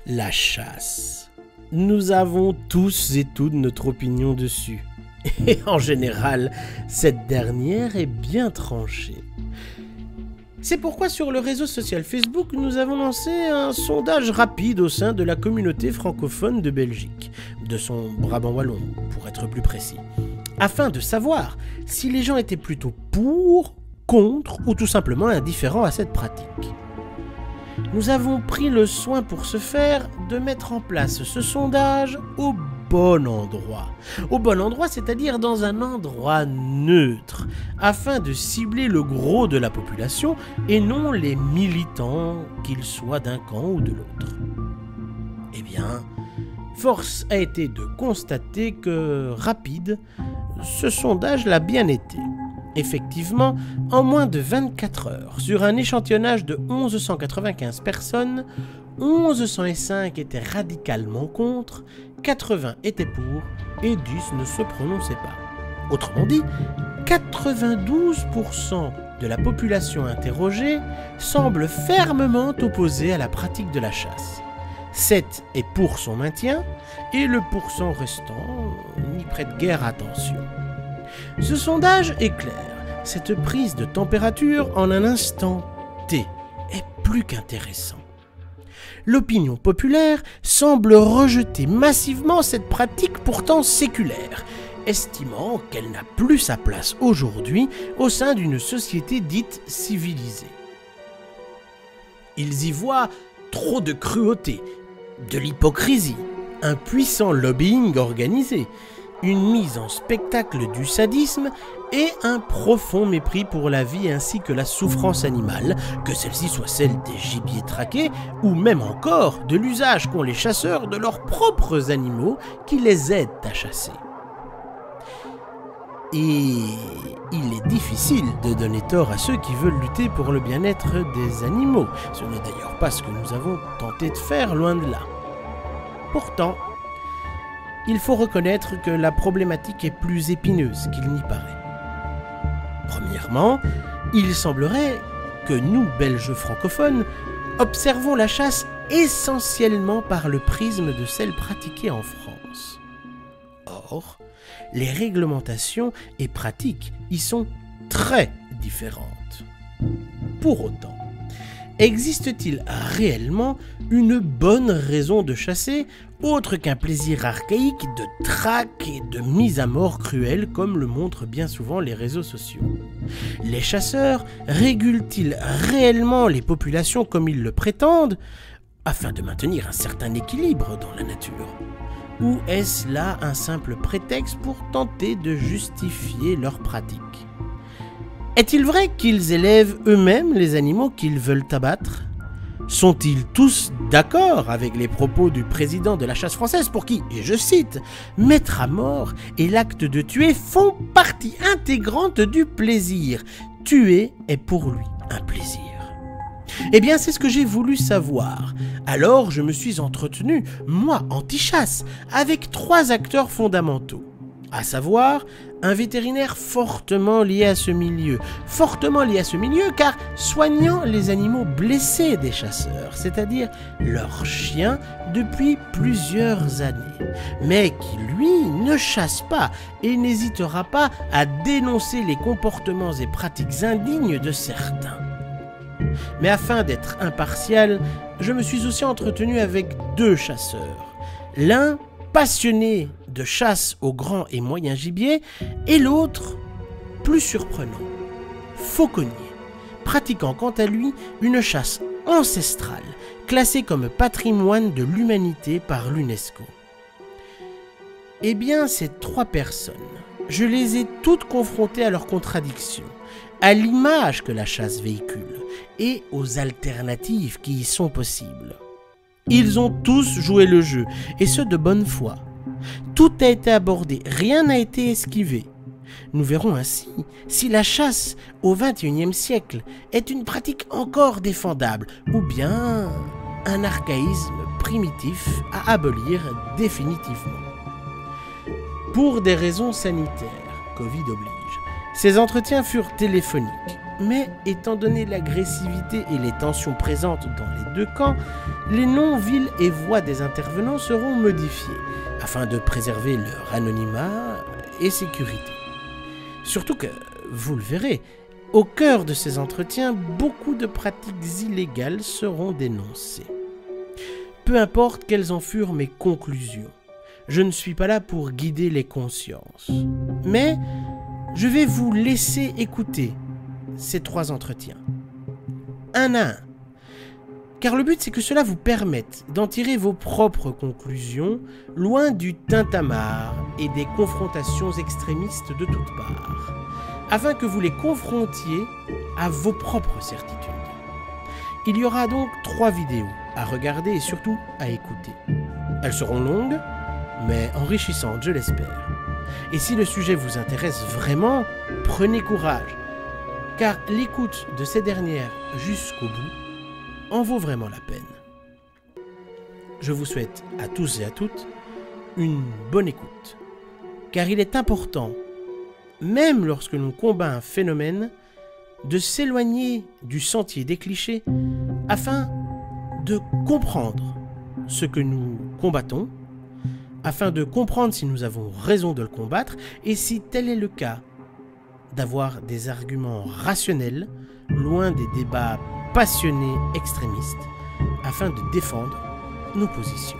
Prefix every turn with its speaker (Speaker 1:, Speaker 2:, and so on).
Speaker 1: La chasse. Nous avons tous et toutes notre opinion dessus. Et en général, cette dernière est bien tranchée. C'est pourquoi sur le réseau social Facebook, nous avons lancé un sondage rapide au sein de la communauté francophone de Belgique, de son Brabant wallon, pour être plus précis, afin de savoir si les gens étaient plutôt pour, contre ou tout simplement indifférents à cette pratique. Nous avons pris le soin pour ce faire de mettre en place ce sondage au bon endroit. Au bon endroit, c'est-à-dire dans un endroit neutre, afin de cibler le gros de la population et non les militants, qu'ils soient d'un camp ou de l'autre. Eh bien, force a été de constater que, rapide, ce sondage l'a bien été. Effectivement, en moins de 24 heures, sur un échantillonnage de 1195 personnes, 1105 étaient radicalement contre, 80 étaient pour et 10 ne se prononçaient pas. Autrement dit, 92% de la population interrogée semble fermement opposée à la pratique de la chasse. 7 est pour son maintien et le pourcent restant n'y prête guère attention. Ce sondage est clair. Cette prise de température en un instant T est plus qu'intéressant. L'opinion populaire semble rejeter massivement cette pratique pourtant séculaire, estimant qu'elle n'a plus sa place aujourd'hui au sein d'une société dite civilisée. Ils y voient trop de cruauté, de l'hypocrisie, un puissant lobbying organisé, une mise en spectacle du sadisme et un profond mépris pour la vie ainsi que la souffrance animale, que celle-ci soit celle des gibiers traqués ou même encore de l'usage qu'ont les chasseurs de leurs propres animaux qui les aident à chasser. Et il est difficile de donner tort à ceux qui veulent lutter pour le bien-être des animaux. Ce n'est d'ailleurs pas ce que nous avons tenté de faire, loin de là. Pourtant, il faut reconnaître que la problématique est plus épineuse qu'il n'y paraît. Premièrement, il semblerait que nous, Belges francophones, observons la chasse essentiellement par le prisme de celle pratiquée en France. Or, les réglementations et pratiques y sont très différentes. Pour autant, existe-t-il réellement une bonne raison de chasser, autre qu'un plaisir archaïque de traque et de mise à mort cruelle comme le montrent bien souvent les réseaux sociaux? Les chasseurs régulent-ils réellement les populations comme ils le prétendent, afin de maintenir un certain équilibre dans la nature? Ou est-ce là un simple prétexte pour tenter de justifier leur pratique? Est-il vrai qu'ils élèvent eux-mêmes les animaux qu'ils veulent abattre? Sont-ils tous d'accord avec les propos du président de la chasse française pour qui, et je cite, « mettre à mort et l'acte de tuer font partie intégrante du plaisir. Tuer est pour lui un plaisir. » Eh bien, c'est ce que j'ai voulu savoir. Alors, je me suis entretenu, moi, anti-chasse, avec 3 acteurs fondamentaux. À savoir, un vétérinaire fortement lié à ce milieu. Fortement lié à ce milieu car soignant les animaux blessés des chasseurs, c'est-à-dire leurs chiens depuis plusieurs années, mais qui, lui, ne chasse pas et n'hésitera pas à dénoncer les comportements et pratiques indignes de certains. Mais afin d'être impartial, je me suis aussi entretenu avec 2 chasseurs. L'un, passionné de chasse au grand et moyen gibier, et l'autre, plus surprenant, fauconnier, pratiquant quant à lui une chasse ancestrale, classée comme patrimoine de l'humanité par l'UNESCO. Eh bien, ces 3 personnes, je les ai toutes confrontées à leurs contradictions, à l'image que la chasse véhicule et aux alternatives qui y sont possibles. Ils ont tous joué le jeu, et ce de bonne foi. Tout a été abordé, rien n'a été esquivé. Nous verrons ainsi si la chasse au XXIe siècle est une pratique encore défendable ou bien un archaïsme primitif à abolir définitivement. Pour des raisons sanitaires, Covid oblige, ces entretiens furent téléphoniques. Mais étant donné l'agressivité et les tensions présentes dans les deux camps, les noms, villes et voix des intervenants seront modifiés afin de préserver leur anonymat et sécurité. Surtout que, vous le verrez, au cœur de ces entretiens, beaucoup de pratiques illégales seront dénoncées. Peu importe quelles en furent mes conclusions, je ne suis pas là pour guider les consciences. Mais je vais vous laisser écouter ces 3 entretiens, un à un. Car le but, c'est que cela vous permette d'en tirer vos propres conclusions, loin du tintamarre et des confrontations extrémistes de toutes parts, afin que vous les confrontiez à vos propres certitudes. Il y aura donc 3 vidéos à regarder et surtout à écouter. Elles seront longues, mais enrichissantes, je l'espère. Et si le sujet vous intéresse vraiment, prenez courage, car l'écoute de ces dernières jusqu'au bout en vaut vraiment la peine. Je vous souhaite à tous et à toutes une bonne écoute, car il est important, même lorsque l'on combat un phénomène, de s'éloigner du sentier des clichés afin de comprendre ce que nous combattons, afin de comprendre si nous avons raison de le combattre et si tel est le cas, d'avoir des arguments rationnels, loin des débats passionnés extrémistes, afin de défendre nos positions.